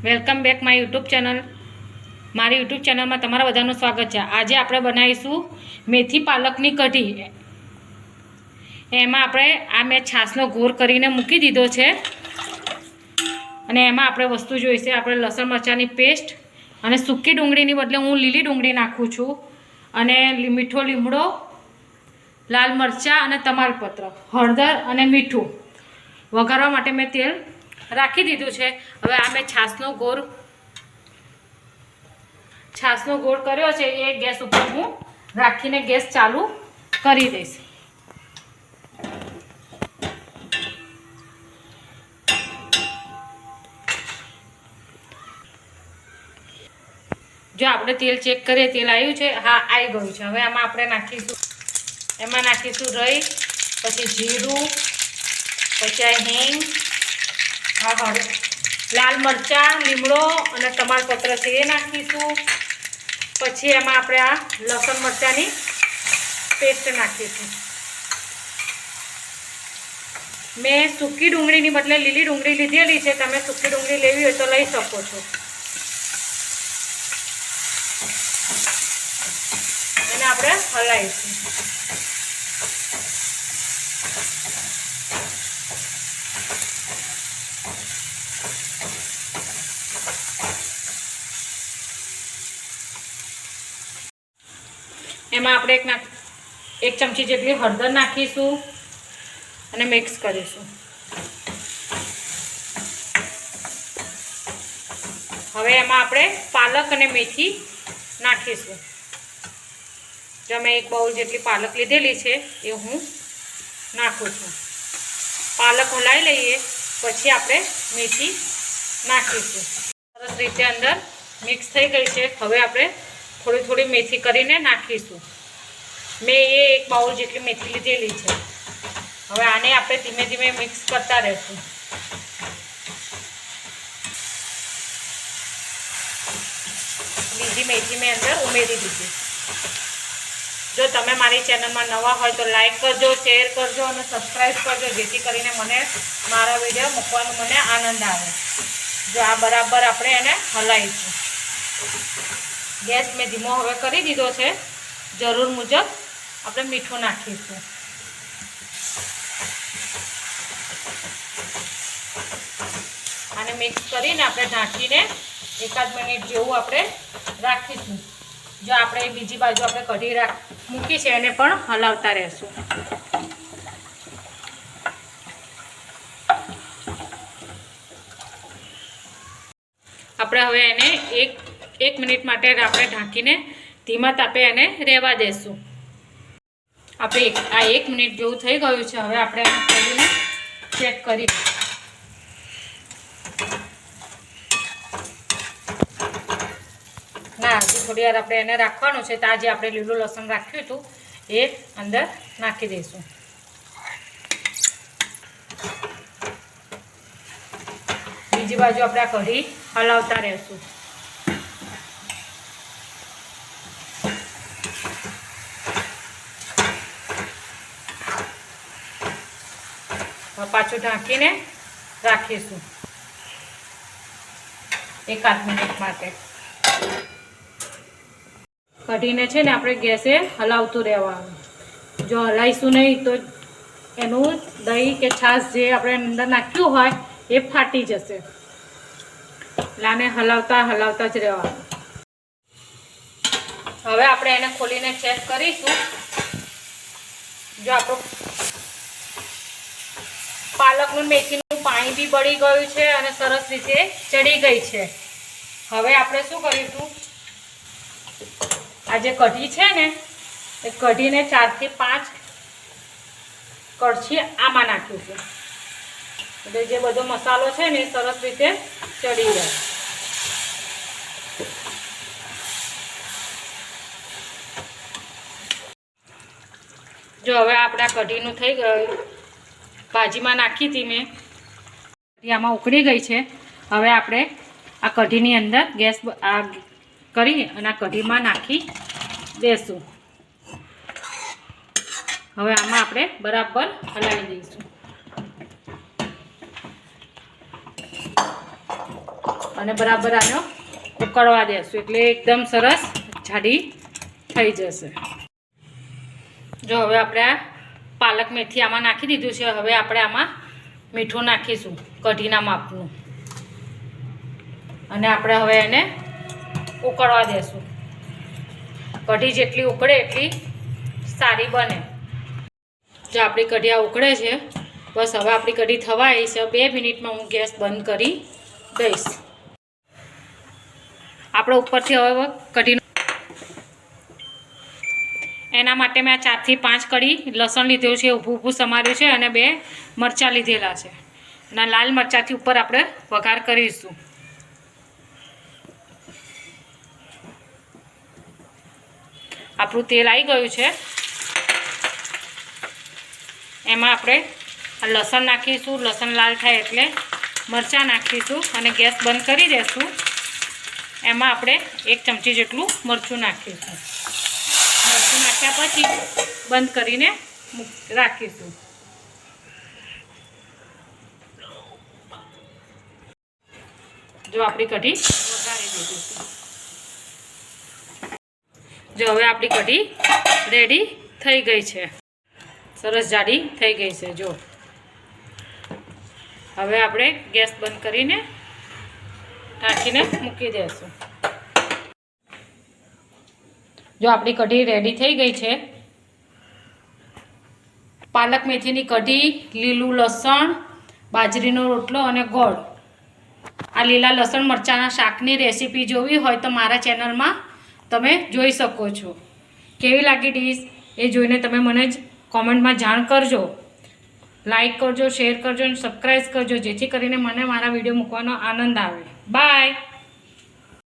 Welcome back my YouTube channel. મારી YouTube ચેનલમાં તમારા બધાનું સ્વાગત છે। આજે આપણે બનાવીશું મેથી પાલકની કઢી। એમાં આપણે મેં છાશનો ઘોર કરીને મૂકી દીધો છે અને એમાં આપણે વસ્તુ જોઈશે। આપણે લસણ મરચાંની પેસ્ટ અને સૂકી ડુંગળીની બદલે હું લીલી ડુંગળી નાખું છું અને મીઠો લીમડો, લાલ મરચાં અને તમાલપત્ર, હળદર અને મીઠું। વઘારવા માટે મેં તેલ રાખી દીધું છે। હવે આ મેં છાશનો ગોળ કર્યો છે એ ગેસ ઉપર હું રાખીને ગેસ ચાલુ કરી દઈશ। જો આપણે તેલ ચેક કરીએ, તેલ આવ્યું છે? હા, આવી ગયું છે। હવે આમાં આપણે નાખીશું રાઈ, પછી જીરું, પછી હિંગ, લાલ મરચાં, લીમડો અને તમાલપત્ર છે એ નાખીશું। પછી એમાં આપણે આ લસણ મરચાંની પેસ્ટ નાખીશું। મેં સૂકી ડુંગળીની બદલે લીલી ડુંગળી લીધેલી છે। તમે સૂકી ડુંગળી લેવી હોય તો લઈ શકો છો। એને આપણે હલાવીશું। એમાં આપણે એક ચમચી જેટલી હળદર નાખીશું અને મિક્સ કરીશું। હવે એમાં આપણે પાલક અને મેથી નાખીશું। જો મેં એક બાઉલ જેટલી પાલક લીધેલી છે એ હું નાખું છું। પાલક હલાવી લઈએ, પછી આપણે મેથી નાખીશું। સરસ રીતે અંદર મિક્સ થઈ ગઈ છે। હવે આપણે થોડી થોડી મેથી કરીને નાખીશું। મેં એક બાઉલ જેટલી મેથી લીધેલી છે। હવે આને આપણે ધીમે ધીમે મિક્સ કરતા રહેશું। બીજી મેથી મેં અંદર ઉમેરી દીધી। જો તમે મારી ચેનલમાં નવા હોય તો લાઈક કરજો, શેર કરજો અને સબસ્ક્રાઈબ કરજો, જેથી કરીને મને મારા વિડીયો મૂકવાનો મને આનંદ આવે। જો આ બરાબર આપણે એને હલાવીશું। ગેસ મેં ધીમો હવે કરી દીધો છે। જરૂર મુજબ આપણે મીઠું નાખીશું। આને મિક્સ કરીને આપણે ઢાંકીને એકાદ મિનિટ જેવું આપણે રાખીશું। જો આપણે બીજી બાજુ આપણે કઢી મૂકી છે એને પણ હલાવતા રહેશું। આપણે હવે એને એક મિનિટ માટે આપણે ઢાંકીને ધીમા તાપે એને રહેવા દેશું। આપણે આ 1 મિનિટ જેવું થઈ ગયું છે। હવે આપણે એને ખોલીને ચેક કરી હજી થોડી વાર આપણે એને રાખવાનું છે। તો આજે આપણે લીલું લસણ રાખ્યું હતું એ અંદર નાખી દઈશું। બીજી બાજુ આપણે આ કઢી હલાવતા રહેશું। પાછું ઢાંકીને રાખીશું 1 મિનિટ માટે। કઢીને છે ને આપણે ગેસે હલાવતું રહેવાનું। જો હલાવીશું નહીં તો એનું દહીં કે છાશ જે આપણે અંદર નાખ્યું હોય એ ફાટી જશે। એટલે આને હલાવતા જ રહેવાનું। હવે આપણે એને ખોલીને ચેક કરીશું। જો આપણું પાલકનું મેથીનું પાણી બી બળી ગયું છે અને સરસ રીતે ચડી ગઈ છે। હવે આપણે શું કરીશું, આ જે કઢી છે ને એ કઢીને 4 થી 5 કળછી આમાં નાખીશું। એટલે જે બધો મસાલો છે ને એ સરસ રીતે ચડી જાય। જો હવે આપણે આ કઢીનું થઈ ગયું, ભાજીમાં નાખી હતી મેં, આમાં ઉકળી ગઈ છે। હવે આપણે આ કઢીની અંદર ગેસ કરી અને આ કઢીમાં નાખી દેશું। હવે આમાં આપણે બરાબર હલાવી દઈશું। અને બરાબર આનો ઉકળવા દેશું એટલે એકદમ સરસ જાડી થઈ જશે. જો હવે આપણે આ પાલક મેથી આમાં નાખી દીધું છે. હવે આપણે આમાં મીઠું નાખીશું કઢીના માપનું અને આપણે હવે એને ઉકળવા દેશું. કઢી જેટલી ઉકળે એટલી સારી બને. જો આપણી કઢી આ ઉકળે છે, બસ હવે આપણી કઢી થવા આવી છે. 2 મિનિટમાં હું ગેસ બંધ કરી દઈશ. આપણે ઉપરથી હવે કઢીનું એના માટે મેં 4 થી 5 કળી લસણ લીધેલું છે, ઊભું ઊભું સમાર્યું છે અને 2 મરચાં લીધેલા છે અને લાલ મરચાંથી ઉપર આપણે વઘાર કરીશું. આપણું તેલ આવી ગયું છે. એમાં આપણે લસણ નાખીશું. લસણ લાલ થાય એટલે મરચાં નાખીશું અને ગેસ બંધ કરી દઈશું. એમાં આપણે 1 ચમચી જેટલું મરચું નાખીશું. મરચું નાખ્યા પછી બંધ કરીને રાખીશું. જો આપણી કઢી વઘારી દીધીશું. જો હવે આપણી કઢી રેડી થઈ ગઈ છે. સરસ જાડી થઈ ગઈ છે. જો હવે આપણે ગેસ બંધ કરીને ઢાંકીને મૂકી દઈશું. જો આપણી કઢી રેડી થઈ ગઈ છે. પાલક મેથીની કઢી, લીલું લસણ, બાજરીનો રોટલો અને ગોળ. આ લીલા લસણ મરચાંના શાકની રેસીપી જોવી હોય તો મારા ચેનલમાં તમે જોઈ શકો છો. કેવી લાગી ડીશ એ જોઈને તમે મને જ કોમેન્ટમાં જાણ કરજો. લાઈક કરજો, શેર કરજો અને સબસ્ક્રાઈબ કરજો, જેથી કરીને મને મારા વિડીયો મૂકવાનો આનંદ આવે. બાય.